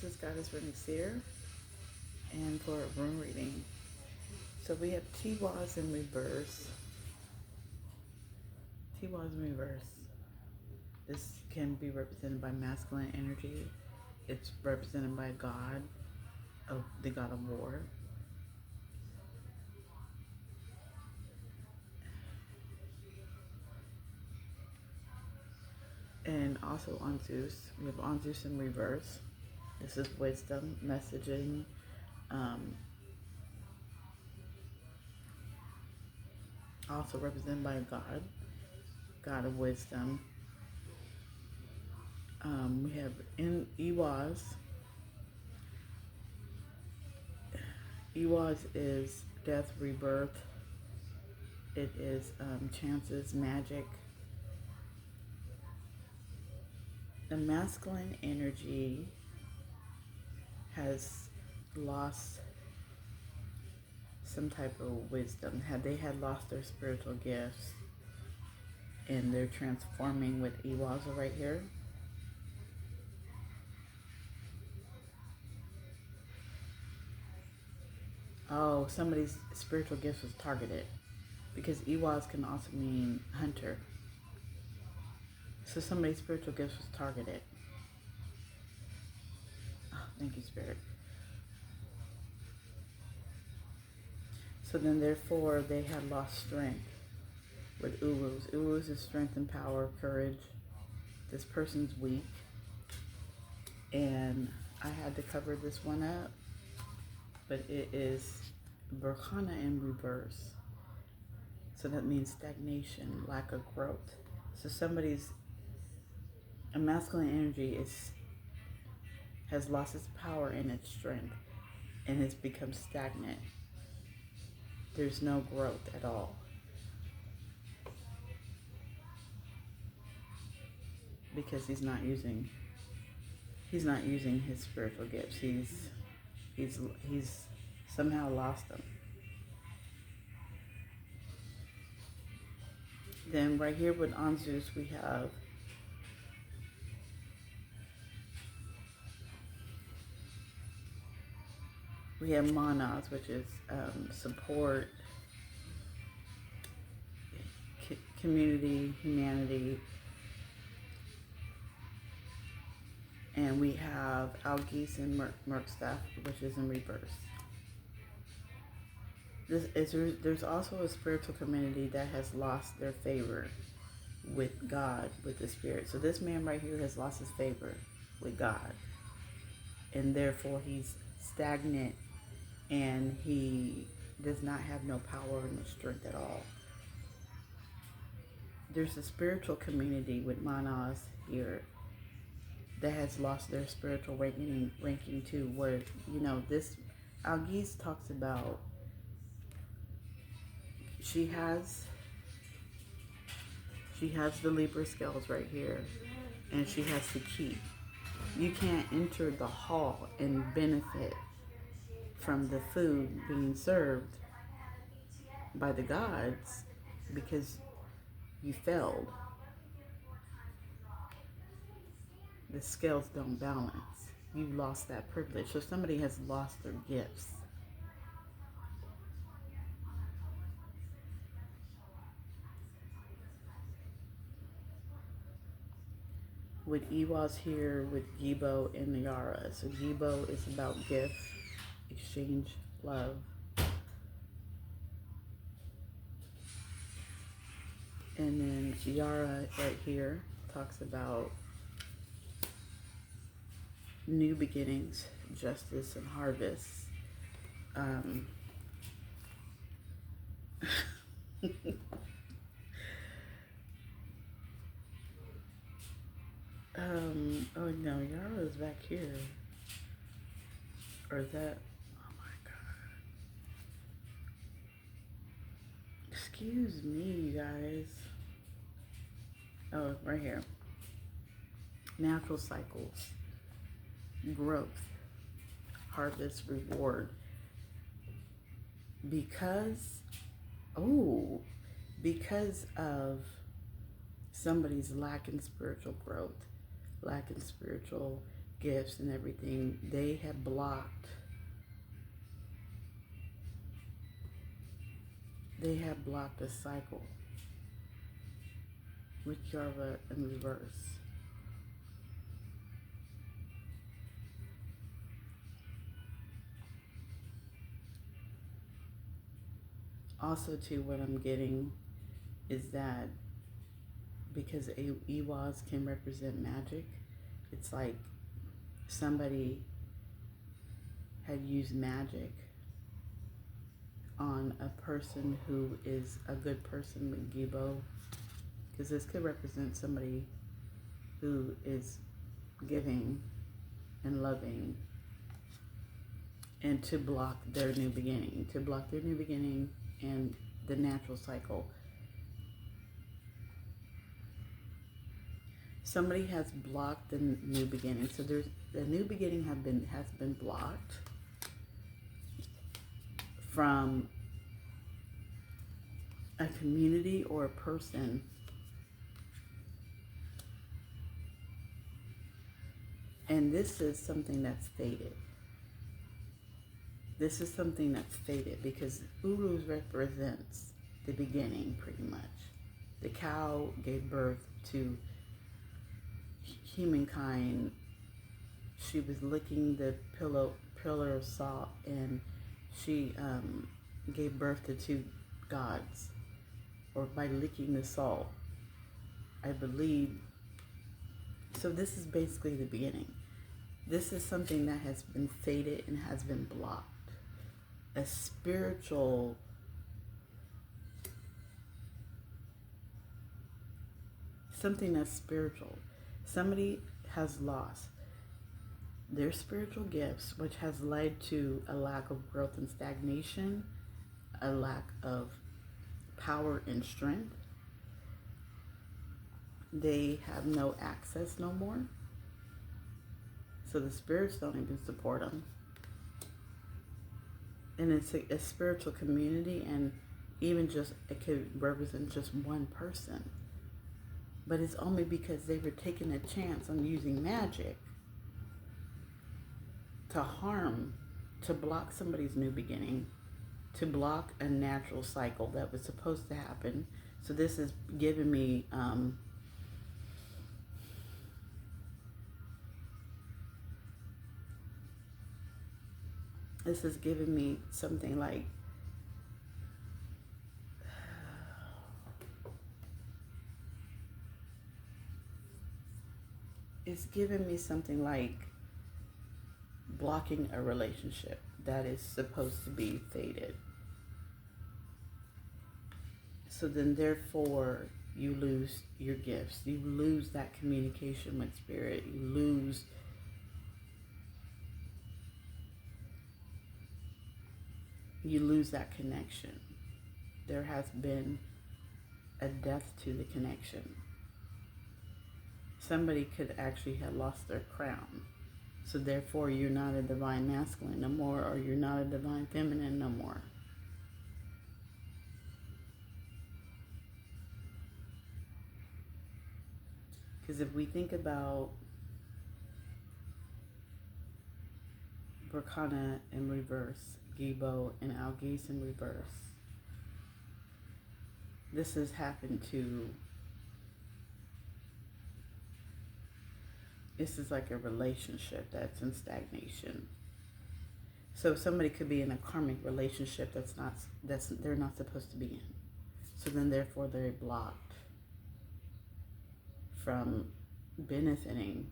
this is Goddess Renee Seer, and for a room reading. So we have Tiwaz in reverse. Tiwaz in reverse. This can be represented by masculine energy. It's represented by God, of the God of War. And also on Zeus, we have on Zeus in reverse. This is wisdom, messaging, also represented by God, God of wisdom. We have in Iwaz. Iwaz is death, rebirth. It is chances, magic. The masculine energy has lost some type of wisdom. They had lost their spiritual gifts, and they're transforming with Iwaza right here. Oh, somebody's spiritual gifts was targeted, because Iwaz can also mean hunter. So somebody's spiritual gifts was targeted. Oh, thank you, Spirit. So then, therefore, they had lost strength with Uruz. Uruz is strength and power, courage. This person's weak. And I had to cover this one up. But it is Burkhana in reverse. So that means stagnation, lack of growth. So a masculine energy has lost its power and its strength, and it's become stagnant. There's no growth at all. Because he's not using his spiritual gifts. He's somehow lost them. Then right here with Anzus we have Manas, which is support, community, humanity. And we have Algis and Merkstaff, which is in reverse. There's also a spiritual community that has lost their favor with God, with the Spirit. So this man right here has lost his favor with God. And therefore he's stagnant, and he does not have no power and strength at all. There's a spiritual community with Manas here that has lost their spiritual ranking too, where, this Algis talks about she has the Libra scales right here, and she has to keep. You can't enter the hall and benefit from the food being served by the gods because you failed. The scales don't balance. You lost that privilege. So somebody has lost their gifts. With Iwas here, with Gibo and Yara. So Gibo is about gift, exchange, love. And then Yara right here talks about new beginnings, justice, and harvest. Oh no, Yara is back here. Or is that, oh my God. Excuse me, you guys. Oh, right here. Natural cycles, growth, harvest, reward. Because of somebody's lack in spiritual growth, lack in spiritual gifts and everything, they have blocked. They have blocked a cycle with Yarva in reverse. Also, too, what I'm getting is that because Iwas can represent magic, it's like somebody had used magic on a person who is a good person with Gibo, because this could represent somebody who is giving and loving, and to block their new beginning, and the natural cycle. Somebody has blocked the new beginning. So there's the new beginning has been blocked from a community or a person. And this is something that's faded. This is something that's faded because Uruz represents the beginning, pretty much. The cow gave birth to humankind. She was licking the pillar of salt, and she gave birth to two gods, or by licking the salt, I believe. So this is basically the beginning. This is something that has been faded and has been blocked. A spiritual something that's spiritual. Somebody has lost their spiritual gifts, which has led to a lack of growth and stagnation, a lack of power and strength. They have no access no more. So the spirits don't even support them. And it's a spiritual community, and even just, it could represent just one person. But it's only because they were taking a chance on using magic to harm, to block somebody's new beginning, to block a natural cycle that was supposed to happen. So this is giving me something like it's giving me something like blocking a relationship that is supposed to be faded. So then therefore you lose your gifts. You lose that communication with spirit. You lose that connection. There has been a death to the connection. Somebody could actually have lost their crown. So therefore you're not a divine masculine no more, or you're not a divine feminine no more. Because if we think about Burkana in reverse, Gibo and Algis in reverse, this has happened to, this is like a relationship that's in stagnation. So somebody could be in a karmic relationship they're not supposed to be in. So then therefore they're blocked from benefiting.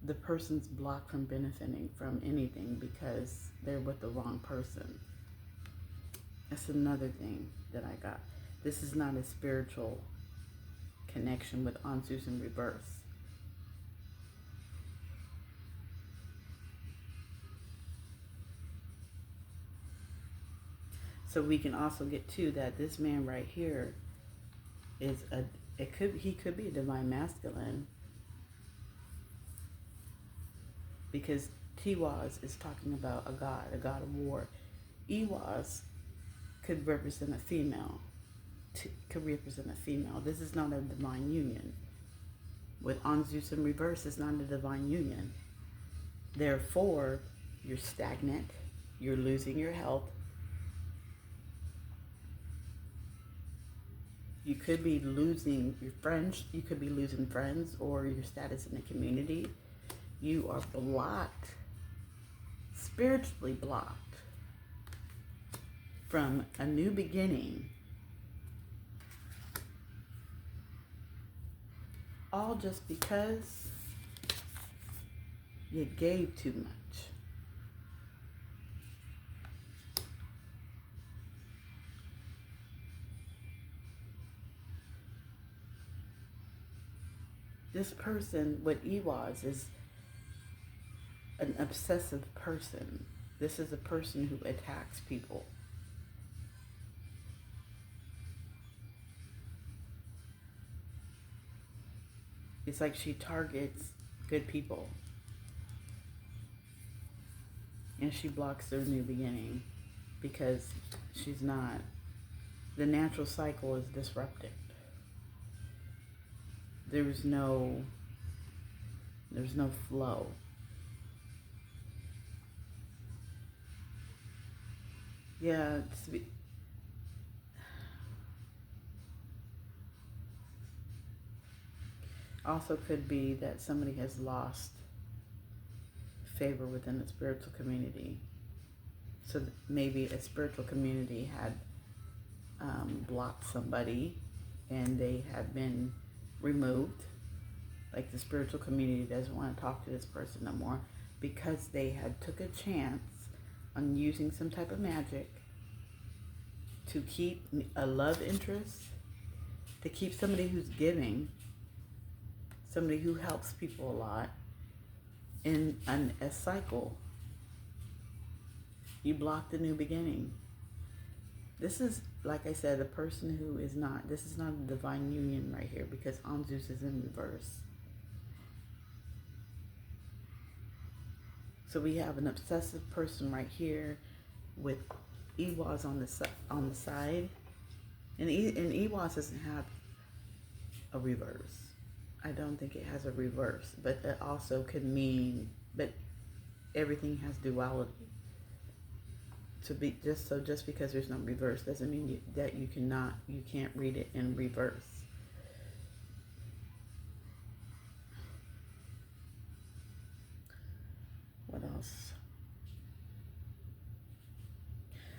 The person's blocked from benefiting from anything because they're with the wrong person. That's another thing that I got. This is not a spiritual connection with Ansus in reverse. So we can also get to that this man right here is he could be a divine masculine, because Tiwaz is talking about a god of war. Iwaz could represent a female. This is not a divine union. with Anzus in reverse is not a divine union. Therefore, you're stagnant, you're losing your health. You could be losing your friends, you could be losing friends or your status in the community. You are blocked, spiritually blocked from a new beginning. All just because you gave too much. This person, what he was, is an obsessive person. This is a person who attacks people. It's like she targets good people. And she blocks their new beginning because she's not. The natural cycle is disrupted. There's no flow. Yeah, also could be that somebody has lost favor within the spiritual community. So maybe a spiritual community had blocked somebody and they have been removed. Like the spiritual community doesn't want to talk to this person no more because they had took a chance on using some type of magic to keep a love interest, to keep somebody who's giving, somebody who helps people a lot in a cycle. You block the new beginning. This is, like I said, a person who is not, this is not a divine union right here because Anzus is in reverse. So we have an obsessive person right here with Ewas on the side. And Ewas doesn't have a reverse. I don't think it has a reverse, but it also could mean, but everything has duality. To be just because there's no reverse doesn't mean that you can't read it in reverse. What else?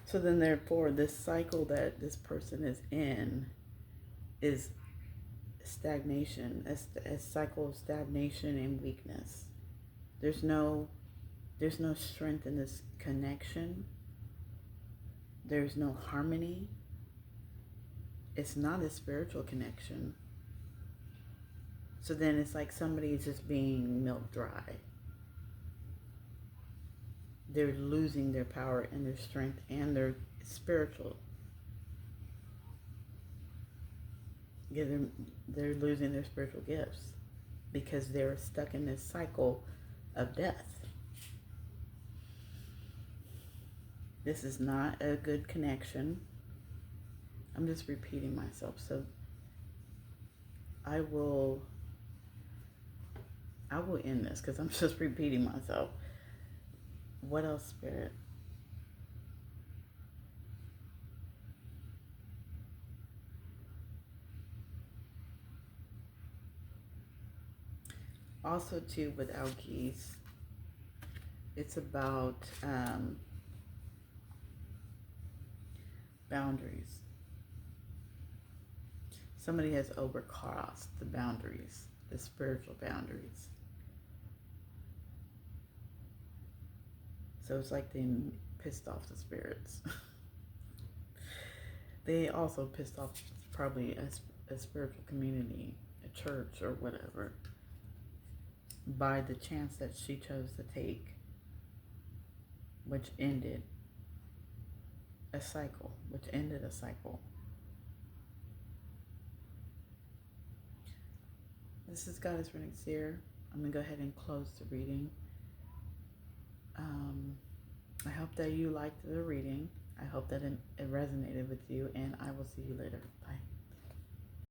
So then therefore this cycle that this person is in is stagnation, a cycle of stagnation and weakness. There's no strength in this connection. There's no harmony. It's not a spiritual connection. So then it's like somebody is just being milk dry. They're losing their power and their strength and their spiritual. Yeah, they're losing their spiritual gifts because they're stuck in this cycle of death. This is not a good connection. I'm just repeating myself. So I will end this because I'm just repeating myself. What else, Spirit? Also, too, with Alkis, it's about boundaries. Somebody has overcrossed the boundaries, the spiritual boundaries. So it's like they pissed off the spirits. They also pissed off probably a spiritual community, a church or whatever, by the chance that she chose to take, which ended a cycle, This is Goddess Renixir. I'm going to go ahead and close the reading. I hope that you liked the reading. I hope that it resonated with you, and I will see you later.